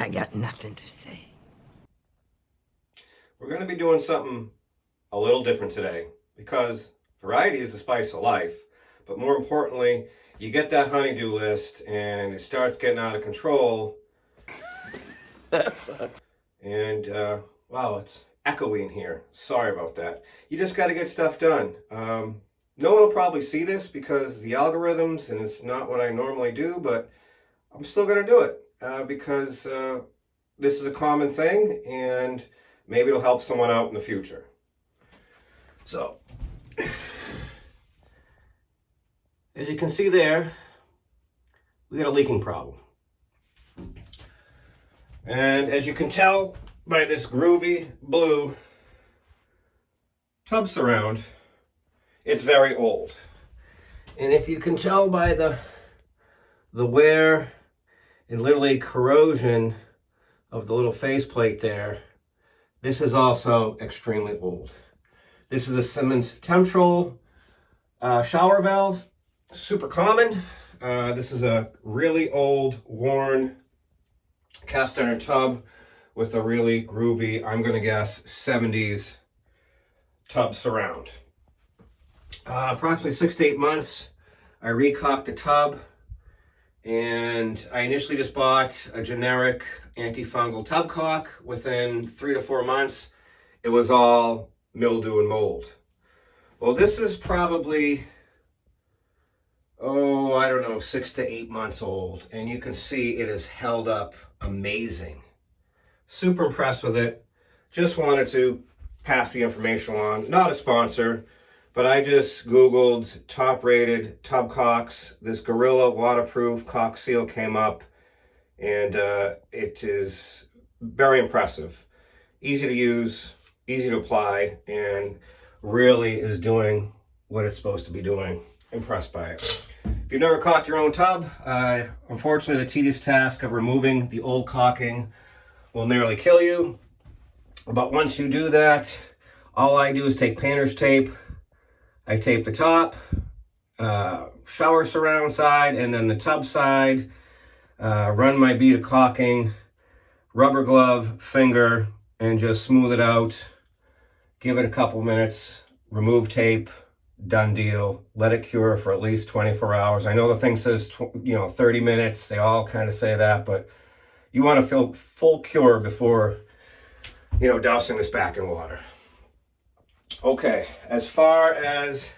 I got nothing to say. We're going to be doing something a little different today because variety is the spice of life. But more importantly, you get that honeydew list and it starts getting out of control. That sucks. And, wow, it's echoey in here. Sorry about that. You just got to get stuff done. No one will probably see this because the algorithms, and it's not what I normally do, but I'm still going to do it because this is a common thing and maybe it'll help someone out in the future. So, as you can see there, we got a leaking problem. And as you can tell by this groovy blue tub surround, it's very old. And if you can tell by the wear and literally corrosion of the little faceplate there, this is also extremely old. This is a Symmons Temptrol shower valve, super common. This is a really old, worn cast iron tub with a really groovy, I'm going to guess, 70s tub surround. Approximately 6 to 8 months, I recaulked the tub, and I initially just bought a generic antifungal tub caulk. Within 3 to 4 months, it was all mildew and mold. Well, this is probably, I don't know, 6 to 8 months old, and you can see it is held up amazing. Super impressed with it. Just wanted to pass the information along. Not a sponsor, but I just Googled top-rated tub caulks. This Gorilla waterproof caulk seal came up, and it is very impressive. Easy to use, easy to apply, and really is doing what it's supposed to be doing. Impressed by it. If you've never caulked your own tub, unfortunately the tedious task of removing the old caulking will nearly kill you. But once you do that, all I do is take painter's tape. I tape the top, shower surround side, and then the tub side. Run my bead of caulking, rubber glove, finger, and just smooth it out. Give it a couple minutes, remove tape, done deal. Let it cure for at least 24 hours. I know the thing says 30 minutes. They all kind of say that, but you want to feel full cure before dousing this back in water. Okay, as far as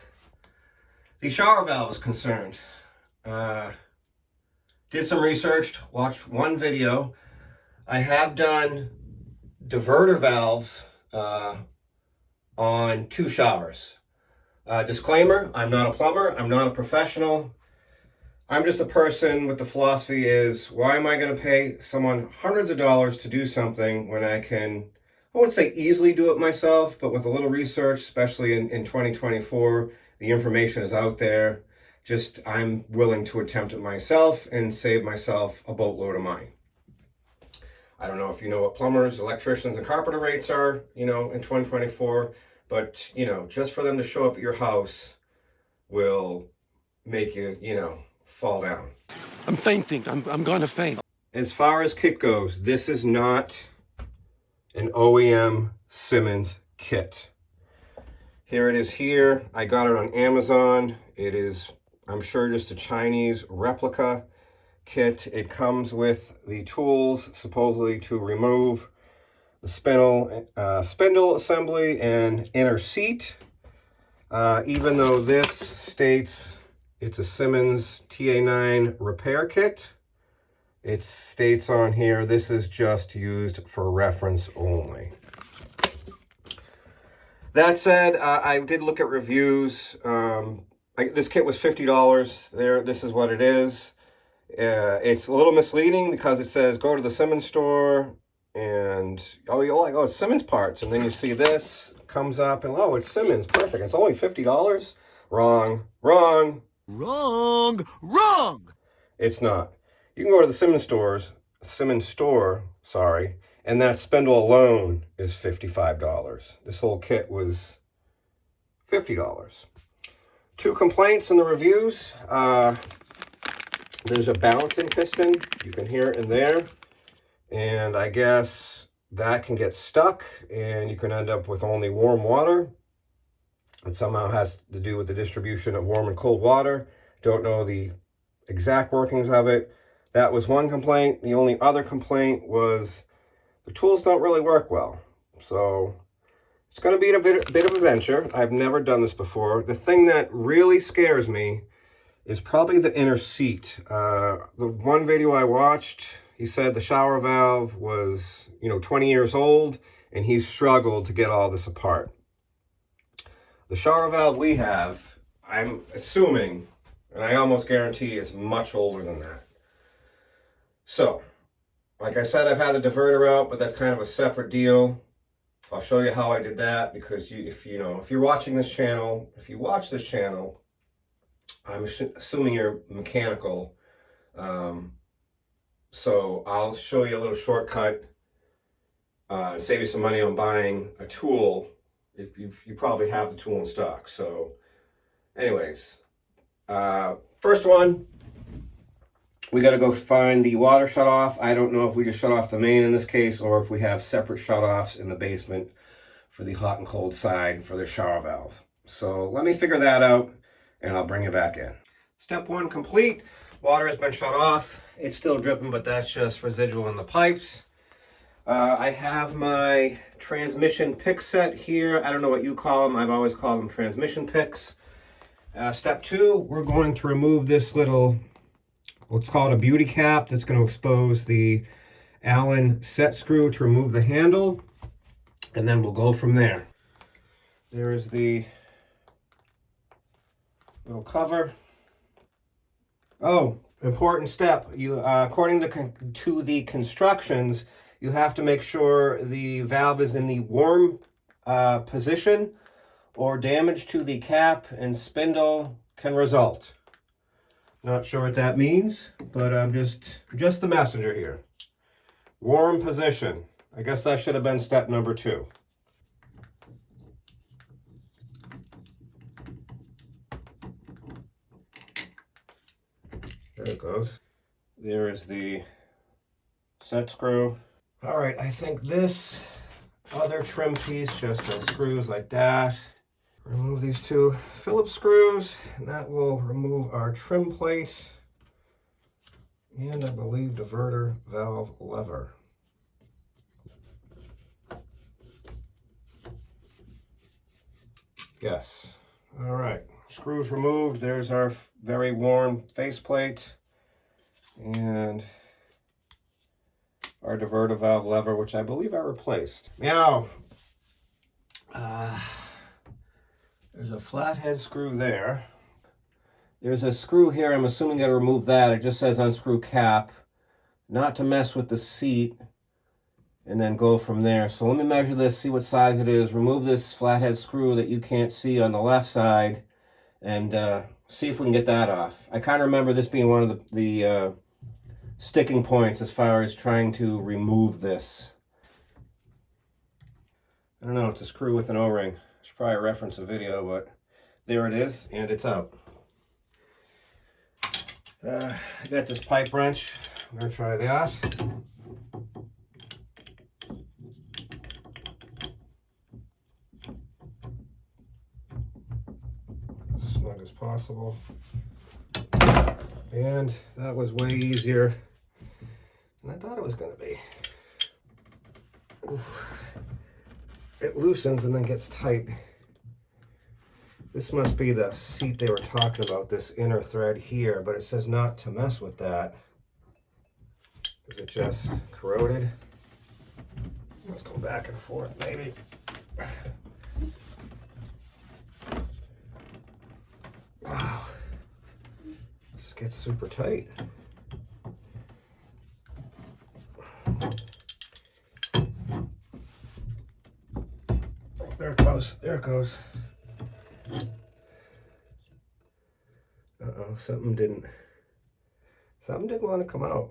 the shower valve is concerned, did some research, watched one video. I have done diverter valves on 2 showers. Disclaimer, I'm not a plumber, I'm not a professional. I'm just a person with the philosophy is, why am I going to pay someone hundreds of dollars to do something when I can, I wouldn't say easily do it myself, but with a little research, especially in 2024, the information is out there. Just, I'm willing to attempt it myself and save myself a boatload of money. I don't know if you know what plumbers, electricians, and carpenter rates are, in 2024, but, just for them to show up at your house will make you, fall down. I'm fainting. I'm going to faint. As far as kit goes, this is not an OEM Symmons kit. Here it is here. I got it on Amazon. It is, I'm sure, just a Chinese replica kit. It comes with the tools supposedly to remove the spindle assembly and inner seat. Even though this states it's a Symmons TA9 repair kit, it states on here this is just used for reference only. That said, I did look at reviews. This kit was $50 there. This is what it is. It's a little misleading because it says go to the Symmons store and you're like, oh, it's Symmons parts, and then you see this comes up and it's Symmons, perfect. It's only $50. Wrong. It's not. You can go to the Symmons store, and that spindle alone is $55. This whole kit was $50. 2 complaints in the reviews. There's a balancing piston. You can hear it in there. And I guess that can get stuck and you can end up with only warm water. It somehow has to do with the distribution of warm and cold water. Don't know the exact workings of it. That was one complaint. The only other complaint was the tools don't really work well. So it's going to be a bit of an adventure. I've never done this before. The thing that really scares me is probably the inner seat. The one video I watched, he said the shower valve was, 20 years old, and he struggled to get all this apart. The shower valve we have, I'm assuming, and I almost guarantee is much older than that. So, like I said, I've had the diverter out, but that's kind of a separate deal. I'll show you how I did that, because if you're watching this channel, if you watch this channel, I'm assuming you're mechanical. So I'll show you a little shortcut, save you some money on buying a tool if you probably have the tool in stock. So anyways, first one, we got to go find the water shutoff. I don't know if we just shut off the main in this case, or if we have separate shutoffs in the basement for the hot and cold side for the shower valve. So let me figure that out, and I'll bring you back in. Step one complete. Water has been shut off. It's still dripping, but that's just residual in the pipes. I have my transmission pick set here. I don't know what you call them. I've always called them transmission picks. Step two, we're going to remove this little, let's call it a beauty cap, that's going to expose the Allen set screw to remove the handle, and then we'll go from there. There is the little cover. Oh, important step. You, according to the constructions, you have to make sure the valve is in the warm position, or damage to the cap and spindle can result. Not sure what that means, but I'm just the messenger here. Warm position. I guess that should have been step number 2. There it goes. There is the set screw. All right, I think this other trim piece just unscrews like that. Remove these 2 Phillips screws, and that will remove our trim plate and, I believe, diverter valve lever. Yes. All right, screws removed. There's our very worn faceplate and our diverter valve lever, which I believe I replaced. Now, there's a flathead screw there. There's a screw here. I'm assuming I gotta remove that. It just says unscrew cap, not to mess with the seat, and then go from there. So let me measure this, see what size it is, remove this flathead screw that you can't see on the left side, and see if we can get that off. I kind of remember this being one of the sticking points as far as trying to remove this. I don't know, it's a screw with an O-ring. I should probably reference a video, but there it is, and it's out. I got this pipe wrench. I'm going to try that. As snug as possible. And that was way easier than I thought it was going to be. Oof. It loosens and then gets tight. This must be the seat they were talking about, this inner thread here, but it says not to mess with that. Is it just corroded? Let's go back and forth, maybe. Wow. This gets super tight. There it goes. There it goes. Uh-oh, something didn't want to come out,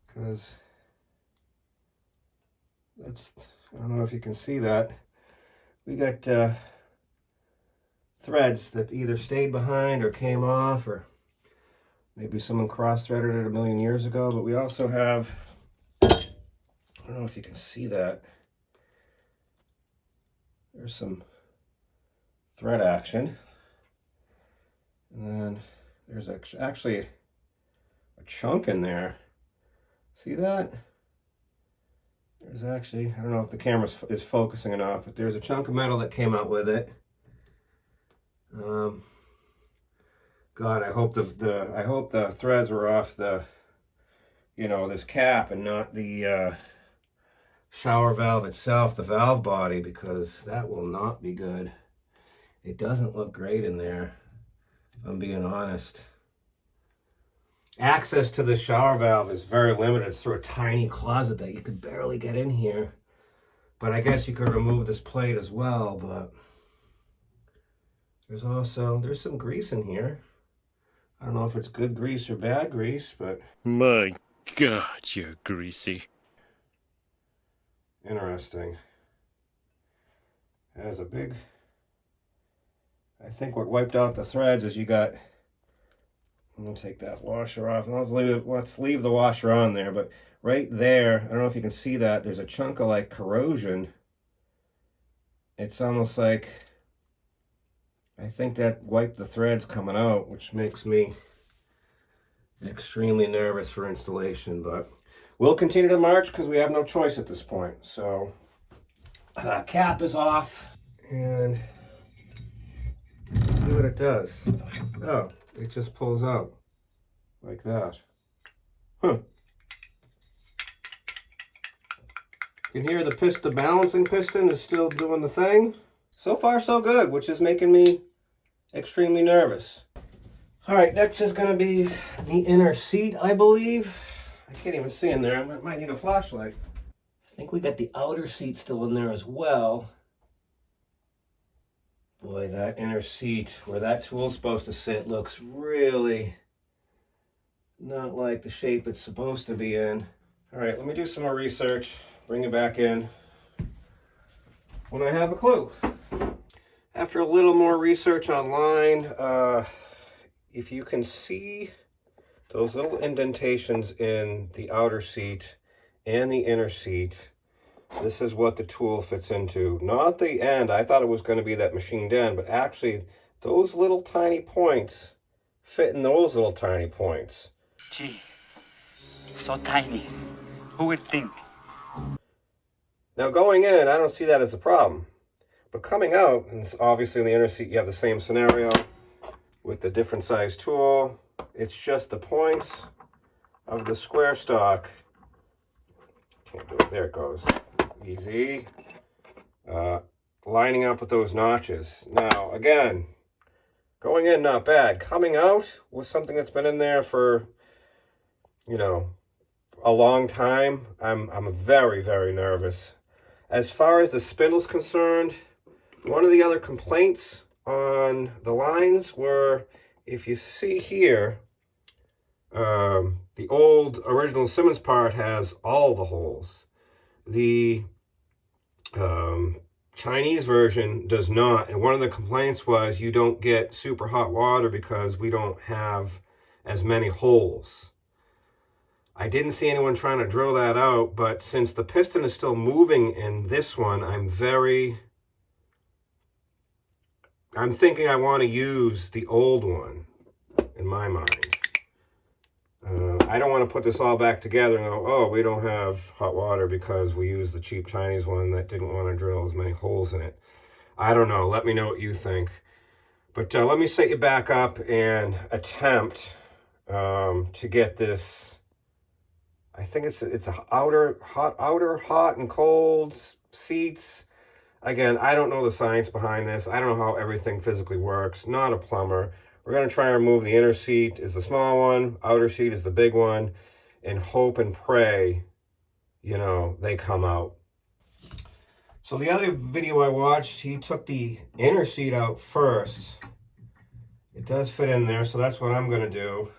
because that's, I don't know if you can see that, we got threads that either stayed behind or came off, or maybe someone cross-threaded it a million years ago. But we also have don't know if you can see that. There's some thread action. And then there's actually a chunk in there. See that? There's actually, I don't know if the camera is focusing enough, but there's a chunk of metal that came out with it. God, I hope the threads were off the, this cap and not the shower valve itself, the valve body, because that will not be good. It doesn't look great in there, if I'm being honest. Access to the shower valve is very limited. It's through a tiny closet that you could barely get in here. But I guess you could remove this plate as well, but there's some grease in here. I don't know if it's good grease or bad grease, but My God, you're greasy. interesting. It has a big, I think what wiped out the threads is you got, I'm gonna take that washer off. Let's leave the washer on there, but right there, I don't know if you can see that, there's a chunk of like corrosion. It's almost like, I think that wiped the threads coming out, which makes me extremely nervous for installation, but we'll continue to march because we have no choice at this point. So cap is off and see what it does. Oh, it just pulls out like that. Huh. You can hear the balancing piston is still doing the thing. So far so good, which is making me extremely nervous. All right, next is going to be the inner seat, I believe. I can't even see in there. I might need a flashlight. I think we got the outer seat still in there as well. Boy, that inner seat, where that tool's supposed to sit, looks really not like the shape it's supposed to be in. All right, let me do some more research, bring it back in when I have a clue. After a little more research online, if you can see those little indentations in the outer seat and the inner seat, this is what the tool fits into. Not the end. I thought it was going to be that machined end, but actually those little tiny points fit in those little tiny points. Gee, so tiny. Who would think? Now going in, I don't see that as a problem. But coming out, and obviously in the inner seat you have the same scenario with the different size tool. It's just the points of the square stock. Can't do it. There it goes. Easy. Lining up with those notches. Now, again, going in, not bad. Coming out with something that's been in there for, a long time, I'm very, very nervous. As far as the spindle's concerned, one of the other complaints on the lines were, if you see here, the old original Symmons part has all the holes. The Chinese version does not, and one of the complaints was you don't get super hot water because we don't have as many holes. I didn't see anyone trying to drill that out, but since the piston is still moving in this one, I'm thinking I want to use the old one in my mind. I don't want to put this all back together and go, oh, we don't have hot water because we used the cheap Chinese one that didn't want to drill as many holes in it. I don't know. Let me know what you think. But let me set you back up and attempt to get this. I think it's a outer hot and cold seats. Again, I don't know the science behind this. I don't know how everything physically works. Not a plumber. We're going to try and remove the inner seat is the small one, outer seat is the big one, and hope and pray, they come out. So the other video I watched, he took the inner seat out first. It does fit in there, so that's what I'm going to do.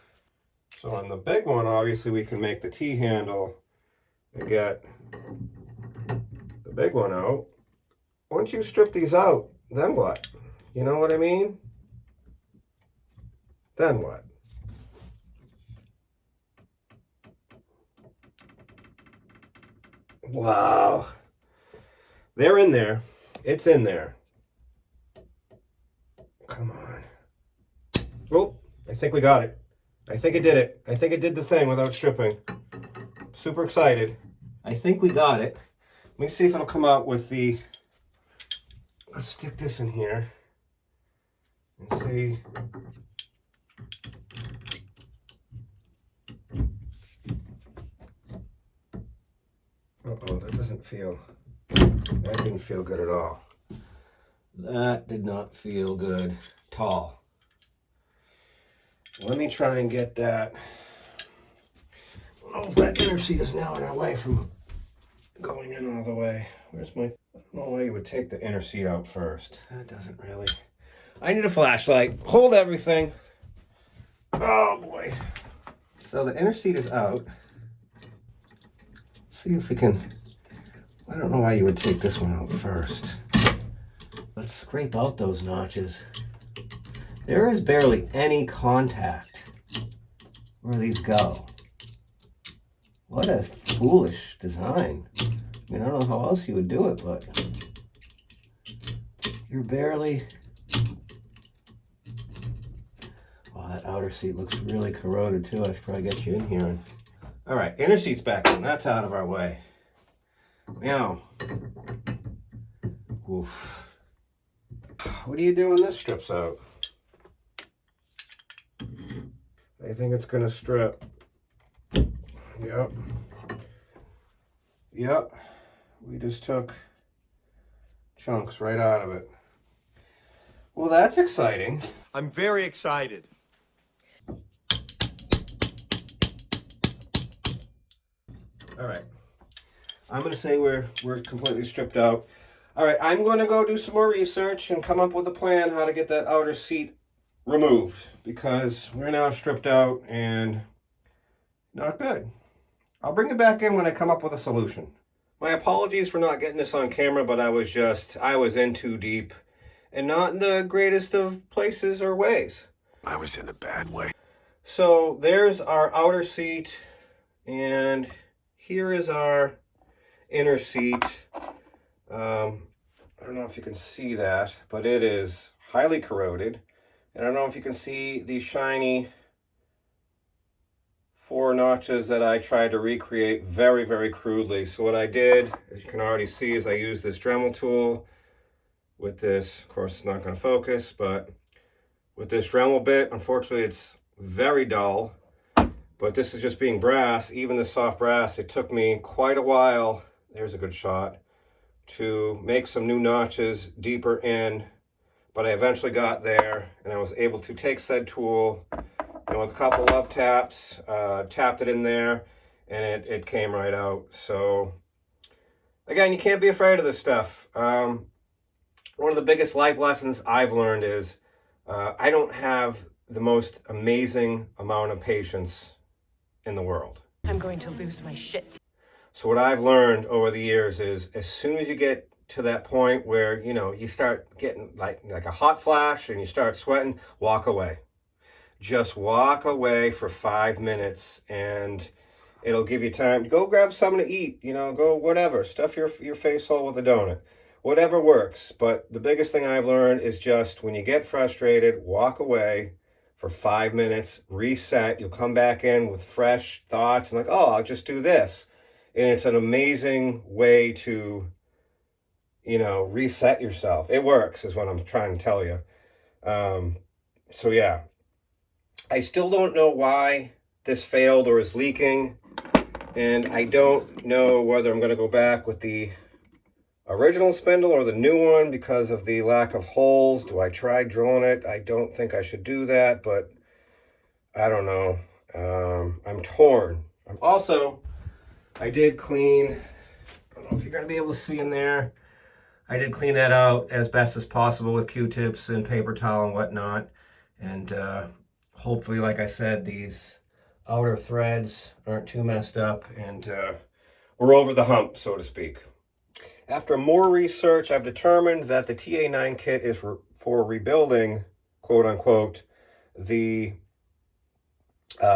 So on the big one, obviously, we can make the T-handle and get the big one out. Once you strip these out, then what? You know what I mean? Then what? Wow. They're in there. It's in there. Come on. Oh, I think we got it. I think it did it. I think it did the thing without stripping. Super excited. I think we got it. Let me see if it'll come out with the... Let's stick this in here and see. Uh-oh, that doesn't feel... That didn't feel good at all. That did not feel good at all. Let me try and get that. I don't know if that inner seat is now in our way from going in all the way. Where's my... I don't know why you would take the inner seat out first. That doesn't really... I need a flashlight. Hold everything. Oh boy. So the inner seat is out. Let's see if we can... I don't know why you would take this one out first. Let's scrape out those notches. There is barely any contact where these go. What a foolish design. I mean, I don't know how else you would do it, but you're barely... Wow, that outer seat looks really corroded too. I should probably get you in here. All right, inner seat's back in. That's out of our way. Meow. Oof. What do you do when this strips out? I think it's gonna strip. Yep. Yep. We just took chunks right out of it. Well, that's exciting. I'm very excited. All right. I'm going to say we're completely stripped out. All right, I'm going to go do some more research and come up with a plan how to get that outer seat removed, because we're now stripped out and not good. I'll bring it back in when I come up with a solution. My apologies for not getting this on camera, but I was in too deep and not in the greatest of places or ways. I was in a bad way. So there's our outer seat, and here is our inner seat. I don't know if you can see that, but it is highly corroded. And I don't know if you can see these shiny 4 notches that I tried to recreate very, very crudely. So what I did, as you can already see, is I used this Dremel tool with this, of course it's not going to focus, but with this Dremel bit, unfortunately it's very dull, but this is just being brass, even the soft brass. It took me quite a while, there's a good shot, to make some new notches deeper in, but I eventually got there, and I was able to take said tool, and with a couple love taps, tapped it in there, and it came right out. So again, you can't be afraid of this stuff. One of the biggest life lessons I've learned is I don't have the most amazing amount of patience in the world. I'm going to lose my shit. So what I've learned over the years is, as soon as you get to that point where, you know, you start getting like a hot flash and you start sweating, walk away. Just walk away for 5 minutes, and it'll give you time to go grab something to eat, you know, go whatever, stuff your face hole with a donut, whatever works. But the biggest thing I've learned is just when you get frustrated, walk away for 5 minutes, reset. You'll come back in with fresh thoughts and like, oh, I'll just do this. And it's an amazing way to, you know, reset yourself. It works, is what I'm trying to tell you. So yeah, I still don't know why this failed or is leaking. And I don't know whether I'm going to go back with the original spindle or the new one because of the lack of holes. Do I try drilling it? I don't think I should do that, but I don't know. I'm torn. I did clean, I don't know if you're going to be able to see in there. I did clean that out as best as possible with Q-tips and paper towel and whatnot. And hopefully, like I said, these outer threads aren't too messed up, and we're over the hump, so to speak. After more research, I've determined that the TA9 kit is for rebuilding, quote unquote, the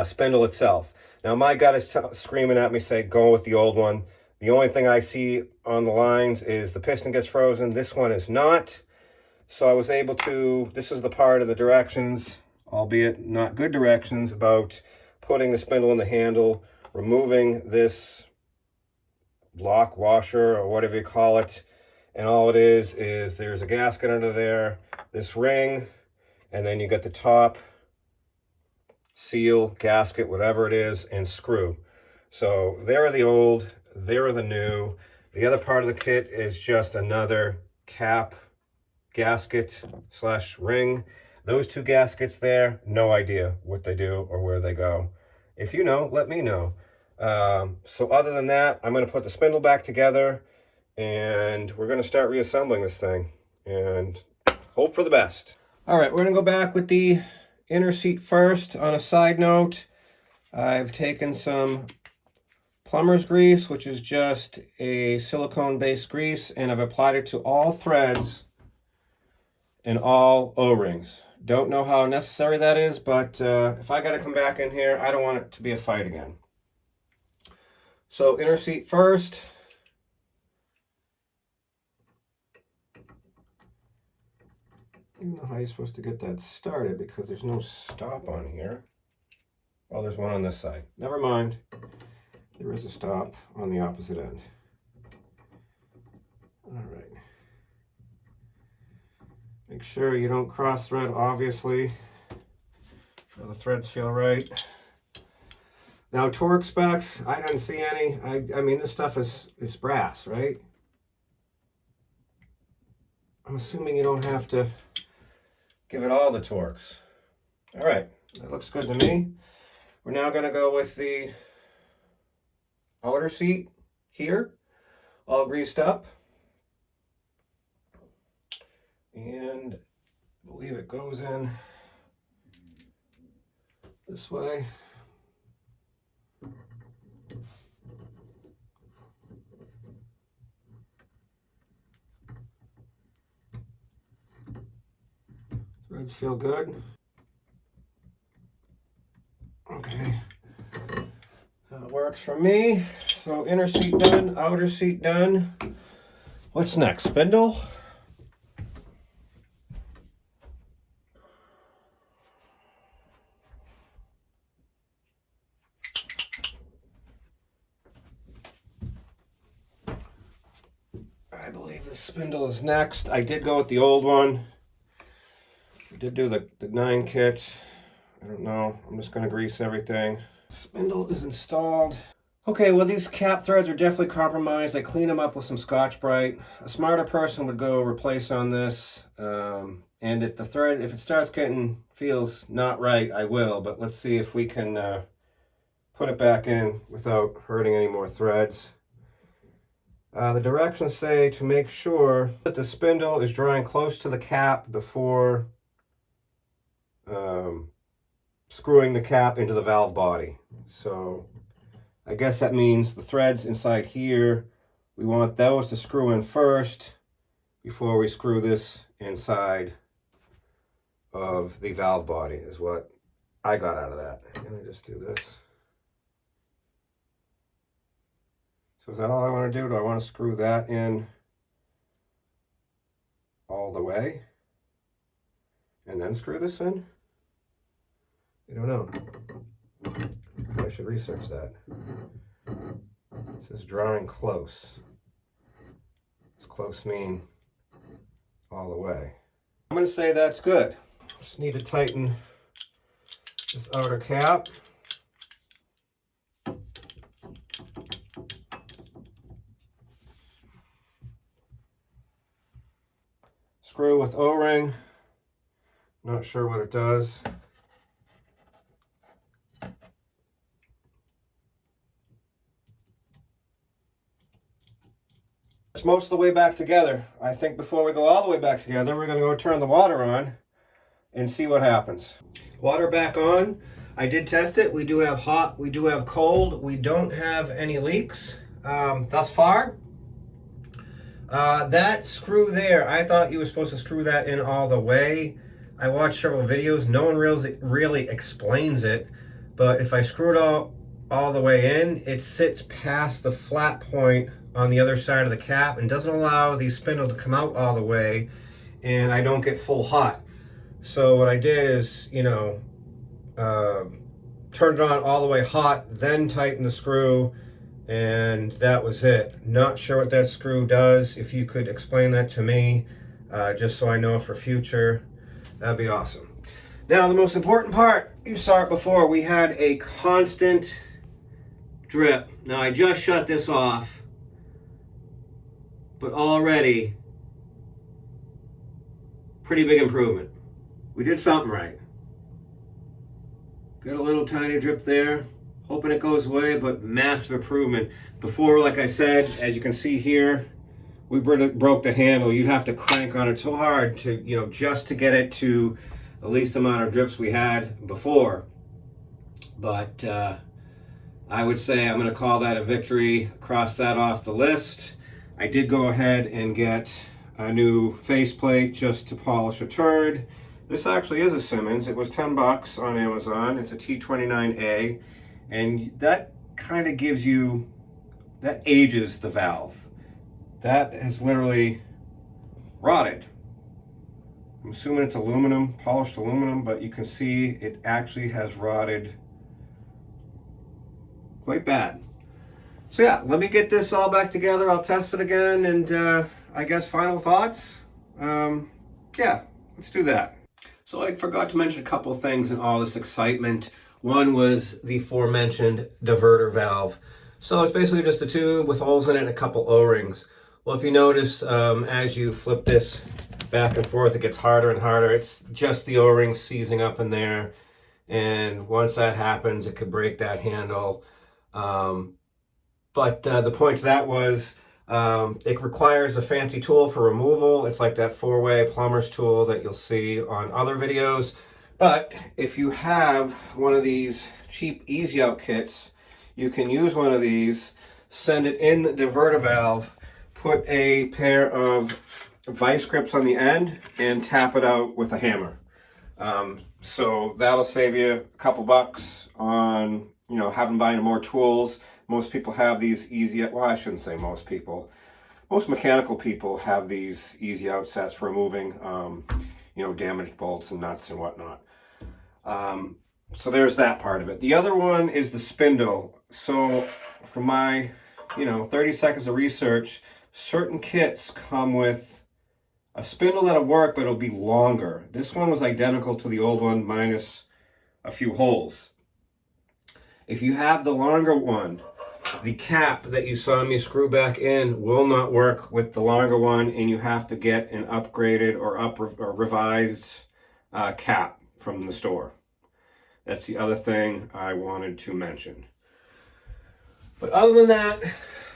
spindle itself. Now, my gut is screaming at me, saying, go with the old one. The only thing I see on the lines is the piston gets frozen. This one is not. So I was able to, this is the part of the directions, albeit not good directions, about putting the spindle in the handle, removing this lock washer or whatever you call it. And all it is there's a gasket under there, this ring, and then you get the top seal, gasket, whatever it is, and screw. So there are the old, there are the new. The other part of the kit is just another cap, gasket / ring. Those two gaskets there, no idea what they do or where they go. If you know, let me know. So other than that, I'm going to put the spindle back together, and we're going to start reassembling this thing and hope for the best. All right, we're going to go back with the inner seat first. On a side note, I've taken some plumber's grease, which is just a silicone-based grease, and I've applied it to all threads and all O-rings. Don't know how necessary that is, but if I got to come back in here, I don't want it to be a fight again. So inner seat first. I don't know how you're supposed to get that started because there's no stop on here. Oh, there's one on this side. Never mind. There is a stop on the opposite end. All right. Make sure you don't cross thread, obviously. So the threads feel right. Now torque specs, I didn't see any. I mean, this stuff is brass, right? I'm assuming you don't have to give it all the torques. All right, that looks good to me. We're now going to go with the outer seat here, all greased up. And I believe it goes in this way. Threads feel good. Okay, that works for me. So inner seat done, outer seat done. What's next? Spindle? I believe the spindle is next. I did go with the old one. I did do the 9 kit. I don't know. I'm just going to grease everything. Spindle is installed. Okay, well, these cap threads are definitely compromised. I cleaned them up with some Scotch-Brite. A smarter person would go replace on this. And if the thread, if it starts feels not right, I will. But let's see if we can put it back in without hurting any more threads. The directions say to make sure that the spindle is drawing close to the cap before screwing the cap into the valve body. So I guess that means the threads inside here, we want those to screw in first before we screw this inside of the valve body, is what I got out of that. Let me just do this. So is that all I want to do? Do I want to screw that in all the way and then screw this in? I don't know. I should research that. It says drawing close. Does close mean all the way? I'm going to say that's good. Just need to tighten this outer cap. Screw with O-ring. Not sure what it does. It's most of the way back together. I think before we go all the way back together, we're going to go turn the water on and see what happens. Water back on. I did test it. We do have hot, we do have cold. We don't have any leaks thus far. That screw there, I thought you were supposed to screw that in all the way. I watched several videos. No one really explains it. But if I screw it all all the way in. It sits past the flat point on the other side of the cap and doesn't allow the spindle to come out all the way, and I don't get full hot. So what I did is, turned it on all the way hot, then tightened the screw, and that was it. Not sure what that screw does. If you could explain that to me, just so I know for future, that'd be awesome. Now, the most important part, you saw it before, we had a constant drip. Now, I just shut this off, but already, pretty big improvement. We did something right. Got a little tiny drip there. Hoping it goes away, but massive improvement. Before, like I said, as you can see here, we broke the handle. You'd have to crank on it so hard to, just to get it to the least amount of drips we had before. But I would say I'm going to call that a victory. Cross that off the list. I did go ahead and get a new faceplate just to polish a turd. This actually is a Symmons. It was 10 bucks on Amazon. It's a T29A, and that kind of gives you, that ages the valve. That has literally rotted. I'm assuming it's aluminum, polished aluminum, but you can see it actually has rotted quite bad. So yeah, let me get this all back together. I'll test it again, and I guess final thoughts. Yeah, let's do that. So I forgot to mention a couple of things in all this excitement. One was the aforementioned diverter valve. So it's basically just a tube with holes in it and a couple O-rings. Well, if you notice, as you flip this back and forth, it gets harder and harder. It's just the O-rings seizing up in there. And once that happens, it could break that handle. But the point to that was, it requires a fancy tool for removal. It's like that 4-way plumber's tool that you'll see on other videos. But if you have one of these cheap easy out kits, you can use one of these, send it in the diverter valve, put a pair of vice grips on the end, and tap it out with a hammer. So that'll save you a couple bucks on, having buying more tools. Most people have these easy, well, I shouldn't say most people. Most mechanical people have these easy out sets for removing, damaged bolts and nuts and whatnot. So there's that part of it. The other one is the spindle. So for my, 30 seconds of research, certain kits come with a spindle that'll work, but it'll be longer. This one was identical to the old one, minus a few holes. If you have the longer one, the cap that you saw me screw back in will not work with the longer one, and you have to get an upgraded or revised cap from the store. That's the other thing I wanted to mention. But other than that,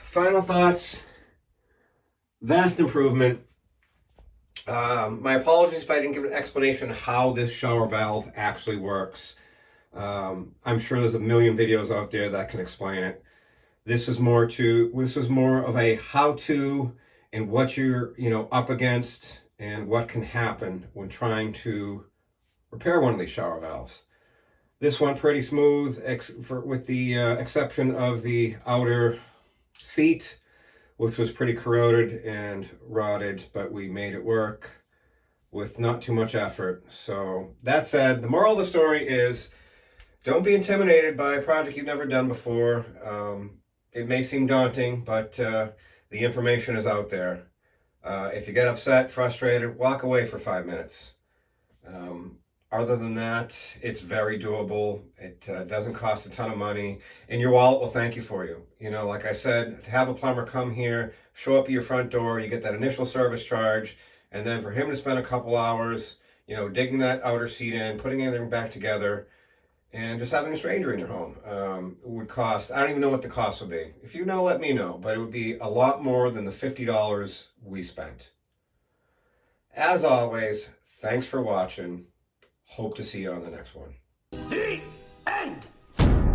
final thoughts, vast improvement. My apologies if I didn't give an explanation how this shower valve actually works. I'm sure there's a million videos out there that can explain it. This was more of a how-to and what you're, up against and what can happen when trying to repair one of these shower valves. This went pretty smooth, with the exception of the outer seat, which was pretty corroded and rotted, but we made it work with not too much effort. So that said, the moral of the story is, don't be intimidated by a project you've never done before. It may seem daunting, but the information is out there. If you get upset, frustrated, walk away for 5 minutes. Other than that, it's very doable. It doesn't cost a ton of money, and your wallet will thank you for you. Like I said, to have a plumber come here, show up at your front door, you get that initial service charge, and then for him to spend a couple hours, digging that outer seat in, putting everything back together, and just having a stranger in your home would cost, I don't even know what the cost would be. If you know, let me know, but it would be a lot more than the $50 we spent. As always, thanks for watching. Hope to see you on the next one. The end.